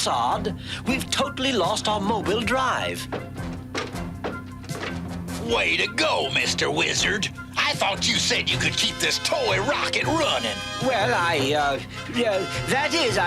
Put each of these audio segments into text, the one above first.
facade, we've totally lost our mobile drive. Way to go, Mr. Wizard. I thought you said you could keep this toy rocket running. Well, that is,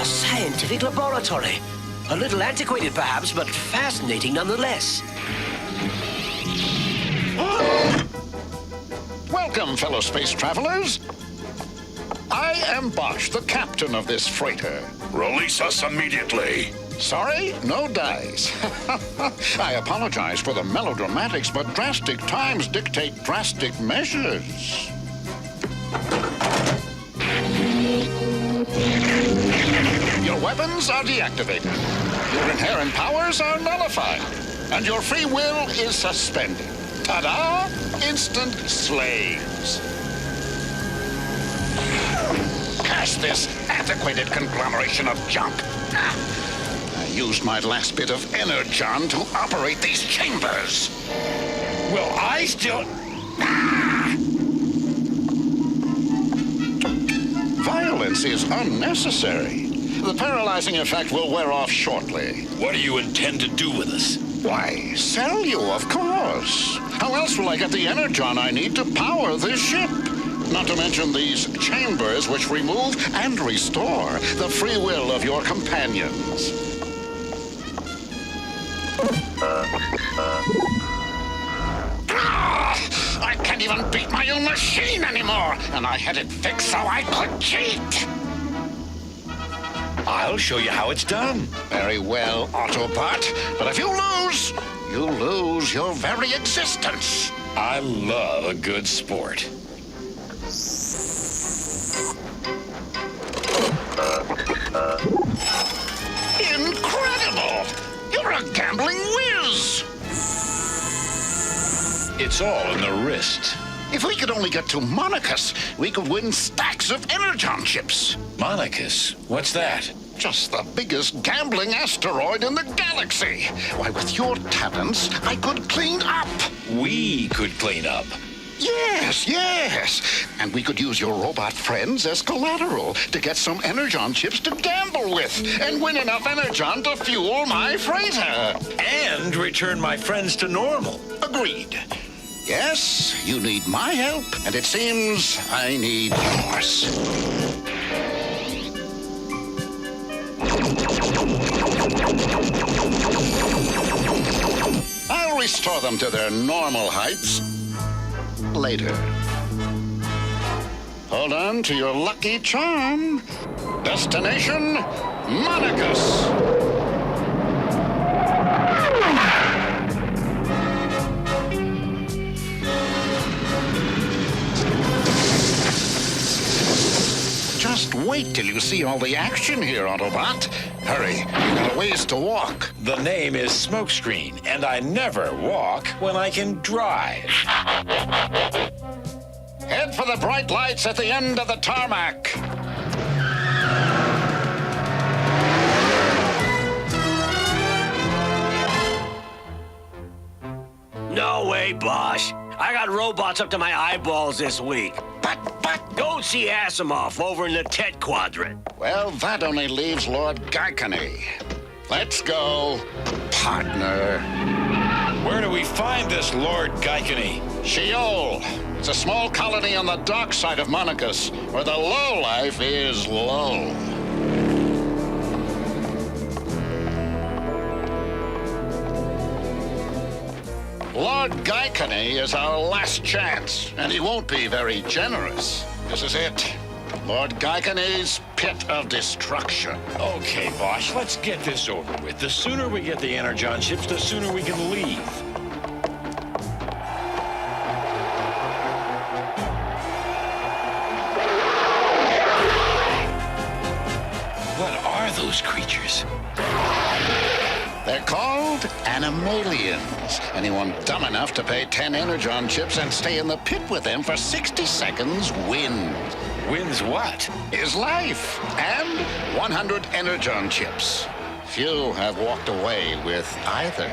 a scientific laboratory. A little antiquated, perhaps, but fascinating nonetheless. Welcome, fellow space travelers. I am Bosch, the captain of this freighter. Release us immediately. Sorry, no dice. I apologize for the melodramatics, but drastic times dictate drastic measures. Your weapons are deactivated. Your inherent powers are nullified. And your free will is suspended. Ta-da! Instant slaves. Curse this antiquated conglomeration of junk. I used my last bit of energon to operate these chambers. Will I still... Violence is unnecessary. The paralyzing effect will wear off shortly. What do you intend to do with us? Why, sell you, of course. How else will I get the energon I need to power this ship? Not to mention these chambers which remove and restore the free will of your companions. I can't even beat my own machine anymore, and I had it fixed so I could cheat. I'll show you how it's done. Very well, Autobot. But if you lose your very existence. I love a good sport. Incredible! You're a gambling whiz! It's all in the wrist. If we could only get to Monicus, we could win stacks of energon chips. Monicus? What's that? Just the biggest gambling asteroid in the galaxy. Why, with your talents, I could clean up. We could clean up. Yes. And we could use your robot friends as collateral to get some energon chips to gamble with and win enough energon to fuel my freighter. And return my friends to normal. Agreed. Yes, you need my help, and it seems I need yours. I'll restore them to their normal heights later. Hold on to your lucky charm. Destination, Monicus. Just wait till you see all the action here, Autobot. Hurry, you've got a ways to walk. The name is Smokescreen, and I never walk when I can drive. Head for the bright lights at the end of the tarmac. No way, Bosch. I got robots up to my eyeballs this week. But, Go see Asimov over in the Tet Quadrant. well, that only leaves Lord Gaikani. Let's go, partner. Where do we find this Lord Gaikani? Sheol. It's a small colony on the dark side of Monicus, where the low life is low. Lord Gaikani is our last chance, and he won't be very generous. This is it. Lord Gaikani's pit of destruction. Okay, Bosch, let's get this over with. The sooner we get the energon chips, the sooner we can leave. What are those creatures? They're called animalians. Anyone dumb enough to pay 10 energon chips and stay in the pit with them for 60 seconds wins. Wins what? His life and 100 energon chips. Few have walked away with either.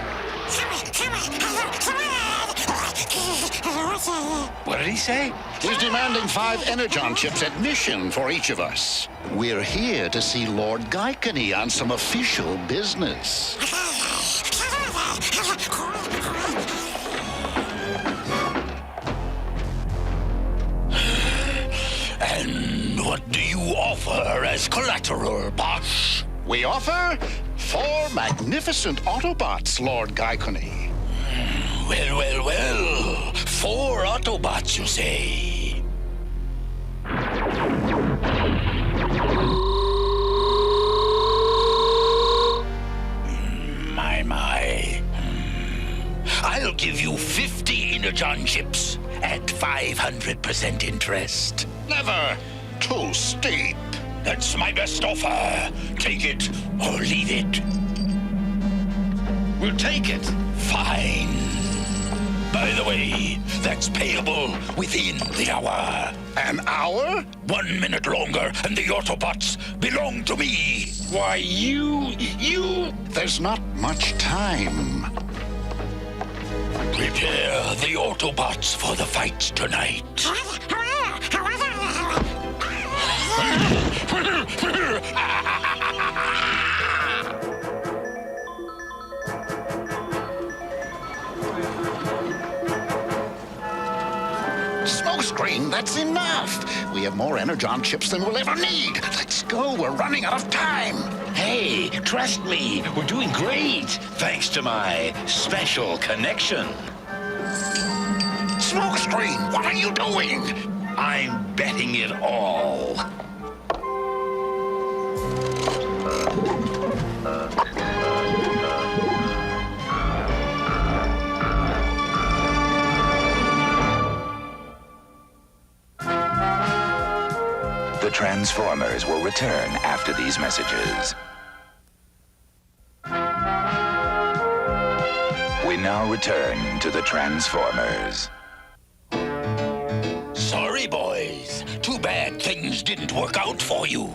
What did he say? He's demanding 5 energon chips admission for each of us. We're here to see Lord Gaikani on some official business. And what do you offer as collateral, boss? We offer 4 magnificent Autobots, Lord Gaikani. Well. 4 Autobots, you say? My. I'll give you 50 energon chips at 500% interest. Never too steep. That's my best offer. Take it or leave it. We'll take it. Fine. By the way, that's payable within the hour. An hour? 1 minute longer, and the Autobots belong to me. Why, you... There's not much time. Prepare the Autobots for the fight tonight. Smokescreen, that's enough. We have more energon chips than we'll ever need. Let's go. We're running out of time. Hey, trust me, we're doing great. Thanks to my special connection. Smokescreen, what are you doing? I'm betting it all. The Transformers will return after these messages. We now return to the Transformers. Sorry, boys. Too bad things didn't work out for you.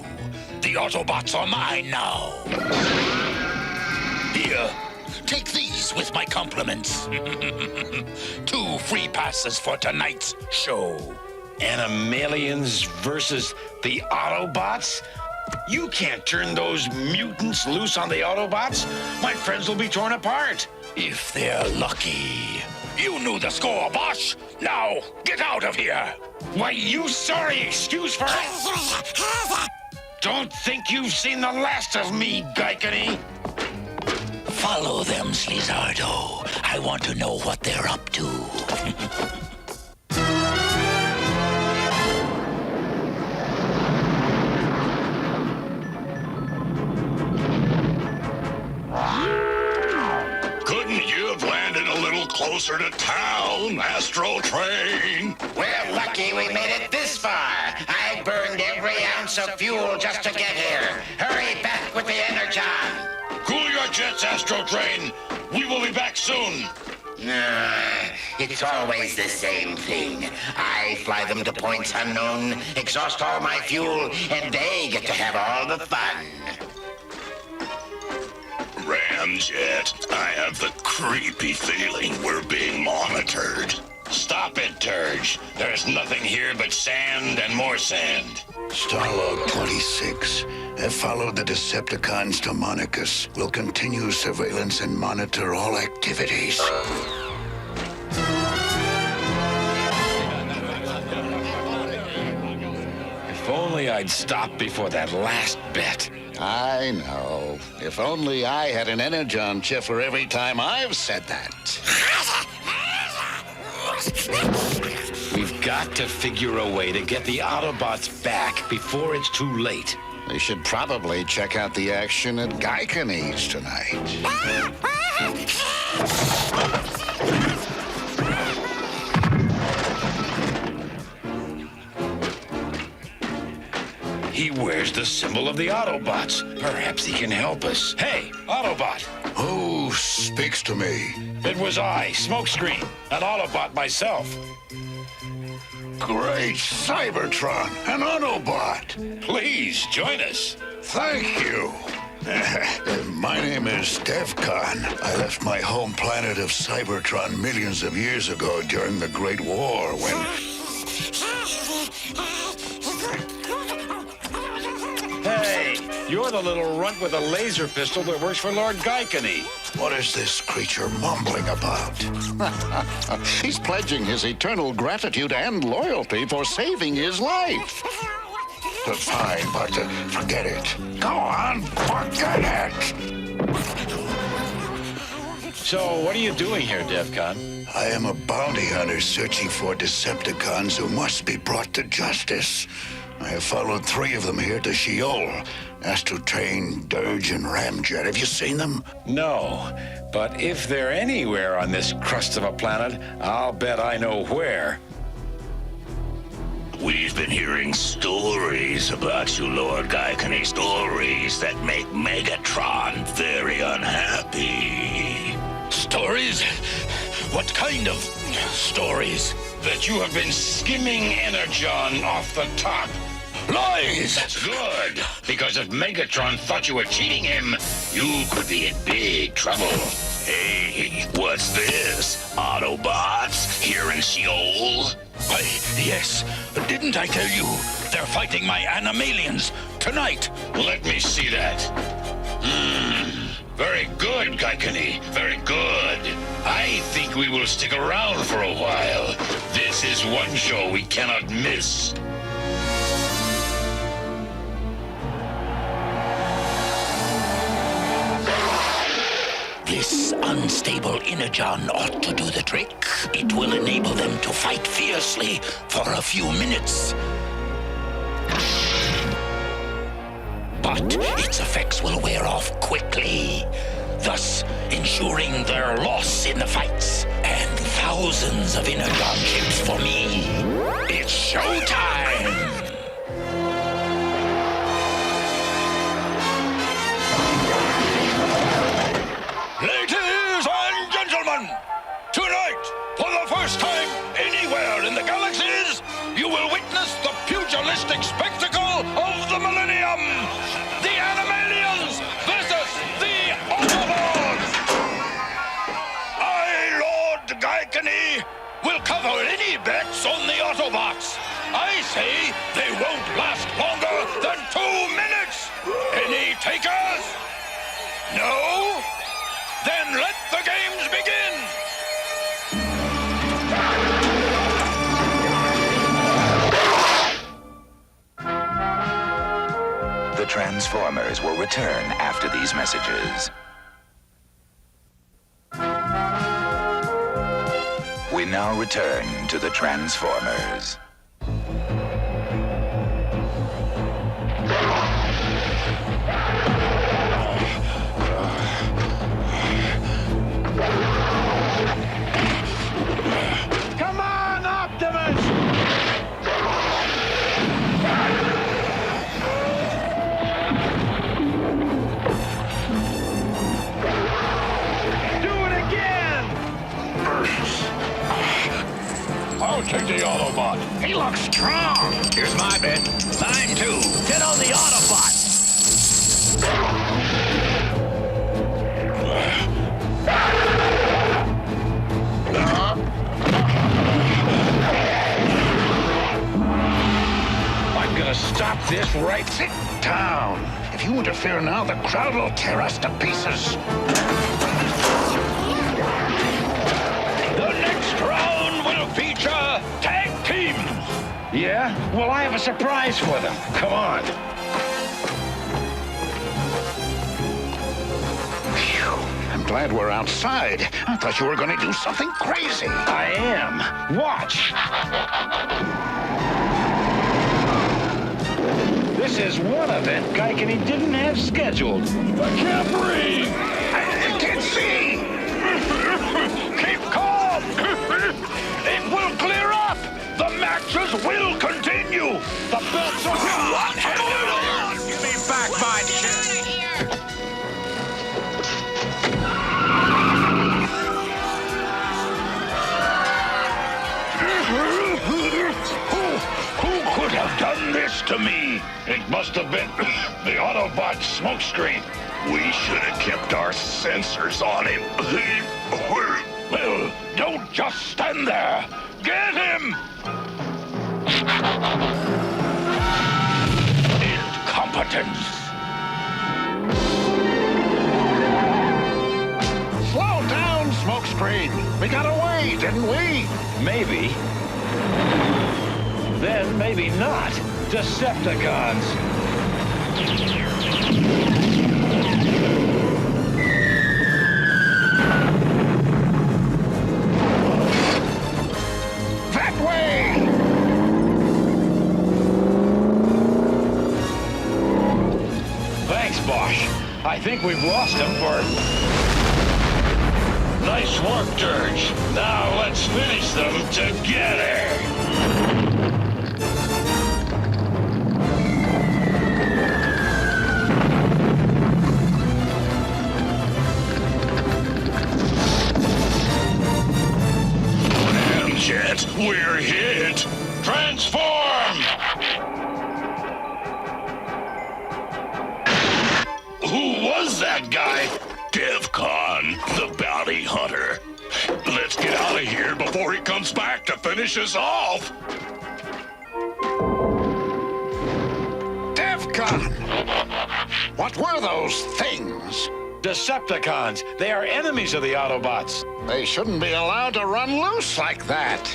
The Autobots are mine now. Here, take these with my compliments. 2 free passes for tonight's show. Animalians versus the Autobots? You can't turn those mutants loose on the Autobots. My friends will be torn apart. If they're lucky. You knew the score, boss. Now, get out of here. Why, you sorry excuse for... Don't think you've seen the last of me, Gaikani. Follow them, Slizardo. I want to know what they're up to. Couldn't you have landed a little closer to town, Astro Train? We're lucky we made it this far. I burned every ounce of fuel just to get here. Hurry back with the energon. Cool your jets, Astro Train. We will be back soon. It's always the same thing. I fly them to points unknown, exhaust all my fuel, and they get to have all the fun. Ramjet, I have the creepy feeling we're being monitored. Stop it, Turge. There's nothing here but sand and more sand. Starlog 26. Have followed the Decepticons to Monicus. Will continue surveillance and monitor all activities. If only I'd stopped before that last bet. I know. If only I had an energon chip for every time I've said that. We've got to figure a way to get the Autobots back before it's too late. We should probably check out the action at Gaikani's tonight. He wears the symbol of the Autobots. Perhaps he can help us. Hey, Autobot, Who speaks to me? It was I, Smokescreen, an Autobot myself. Great Cybertron, an Autobot. Please join us. Thank you. My name is Devcon. I left my home planet of Cybertron millions of years ago during the Great War when... Hey, you're the little runt with a laser pistol that works for Lord Gaikani. What is this creature mumbling about? He's pledging his eternal gratitude and loyalty for saving his life. Fine, but forget it. Go on, forget it! So, what are you doing here, Devcon? I am a bounty hunter searching for Decepticons who must be brought to justice. I have followed 3 of them here to Sheol, asked to train Dirge and Ramjet. Have you seen them? No, but if they're anywhere on this crust of a planet, I'll bet I know where. We've been hearing stories about you, Lord Gaikani. Stories that make Megatron very unhappy. Stories? What kind of stories? That you have been skimming Energon off the top. Lies! That's good, because if Megatron thought you were cheating him, you could be in big trouble. Hey, what's this? Autobots here in Sheol? Why, yes. Didn't I tell you? They're fighting my Animalians tonight. Let me see that. Very good, Gaikani. Very good. I think we will stick around for a while. This is one show we cannot miss. This unstable Energon ought to do the trick. It will enable them to fight fiercely for a few minutes. But its effects will wear off quickly, thus ensuring their loss in the fights and thousands of Energon chips for me. It's showtime! Ladies and gentlemen, tonight, for the first time anywhere in the galaxies, you will witness the pugilistic spectacle of the millennium! The Animalians versus the Autobots! I, Lord Gaikani, will cover any bets on the Autobots. I say they won't last longer than 2 minutes! Any takers? No? Then let the games begin! The Transformers will return after these messages. We now return to the Transformers. Come on, Optimus! Do it again! I'll take the Autobot. He looks strong. Here's my bet. Mine too. Get on the Autobot! I'm gonna stop this right. Sit down. If you interfere now, the crowd will tear us to pieces. The next round will feature tag teams. Yeah? Well, I have a surprise for them. Come on. Phew. I'm glad we're outside. I thought you were going to do something crazy. I am. Watch. This is one event Gaikani didn't have scheduled. I can't breathe. I can't see. Keep calm. It will clear up. The matches will continue. The belts are Give me back my chest. to me. It must have been the Autobot Smokescreen. We should have kept our sensors on him. Well, don't just stand there. Get him! Incompetence. Slow down, Smokescreen. We got away, didn't we? Maybe. Then maybe not. Decepticons. That way! Thanks, Bosch. I think we've lost him for... Nice work, Dirge. Now let's finish them together. Jet, we're hit. Transform! Who was that guy? Devcon, the bounty hunter. Let's get out of here before he comes back to finish us off. Devcon! What were those things? Decepticons. They are enemies of the Autobots. They shouldn't be allowed to run loose like that.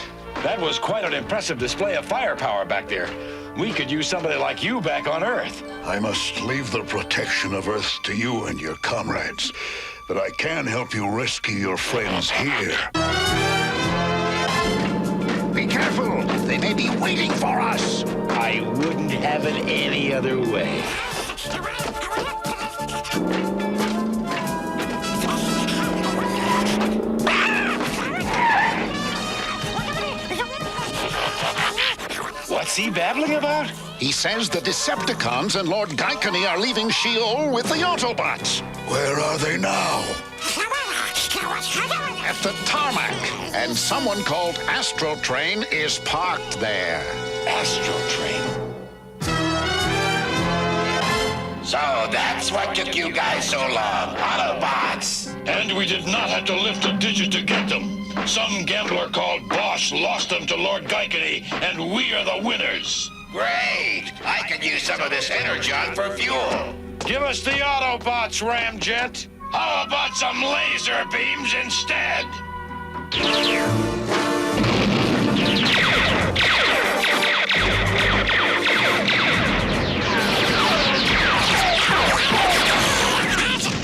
That was quite an impressive display of firepower back there. We could use somebody like you back on Earth. I must leave the protection of Earth to you and your comrades, but I can help you rescue your friends here. Be careful! They may be waiting for us! I wouldn't have it any other way. What's he babbling about? He says the Decepticons and Lord Gaikani are leaving Sheol with the Autobots. Where are they now? At the tarmac. And someone called Astro Train is parked there. Astro Train. So that's what took you guys so long, Autobots. And we did not have to lift a digit to get them. Some gambler called Bosch lost them to Lord Gaikani, and we are the winners. Great! I could use some of this energon for fuel. Give us the Autobots, Ramjet. How about some laser beams instead?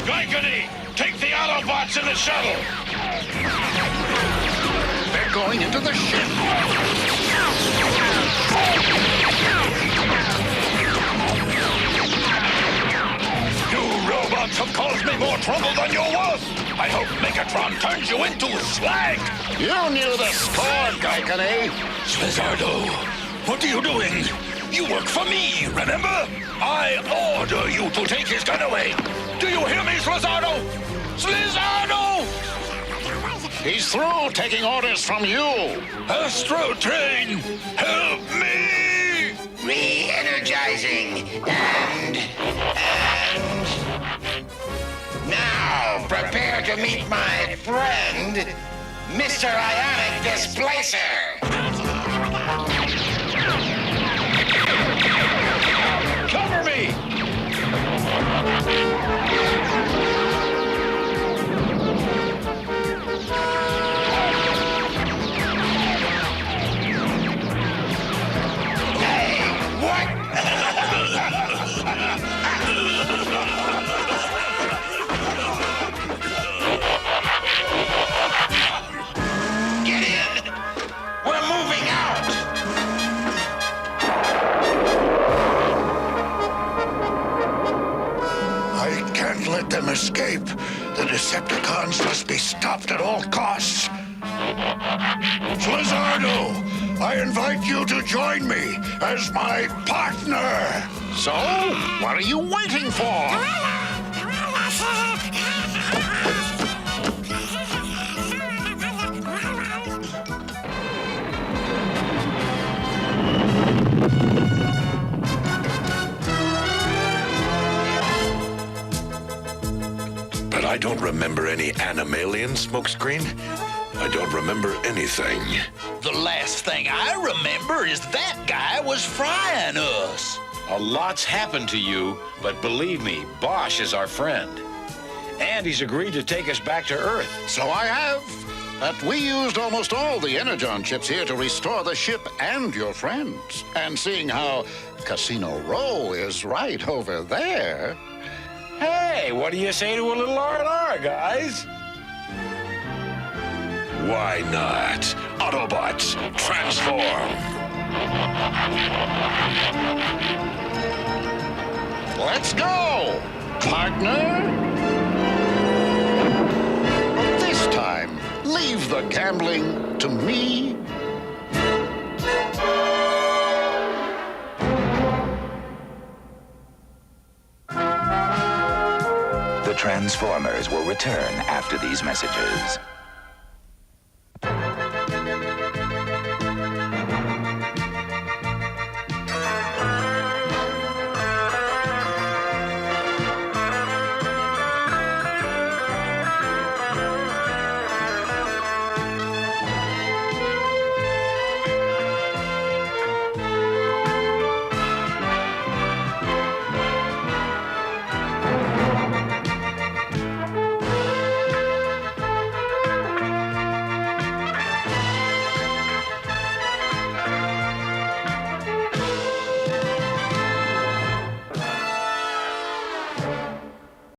Gaikani, take the Autobots in the shuttle. They're going into the ship. You robots have caused me more trouble than you're worth. I hope Megatron turns you into slag. You knew the score, Gaikani. Lizardo, what are you doing? You work for me, remember? I order you to take his gun away. Do you hear me, Lizardo? Lizardo! He's through taking orders from you. Astro Train, help me! Re-energizing. And... Now, prepare to meet my friend, Mr. Ionic Displacer. Cover me! Get in! We're moving out! I can't let them escape. The Decepticons must be stopped at all costs. Lizardo, I invite you to join me as my partner. So, what are you waiting for? don't remember any animalian, Smokescreen. I don't remember anything. The last thing I remember is that guy was frying us. A lot's happened to you, but believe me, Bosch is our friend. And he's agreed to take us back to Earth. So I have. But we used almost all the energon chips here to restore the ship and your friends. And seeing how Casino Row is right over there... Hey, what do you say to a little R&R, guys? Why not? Autobots, transform! Let's go, partner! But this time, leave the gambling to me. The Transformers will return after these messages.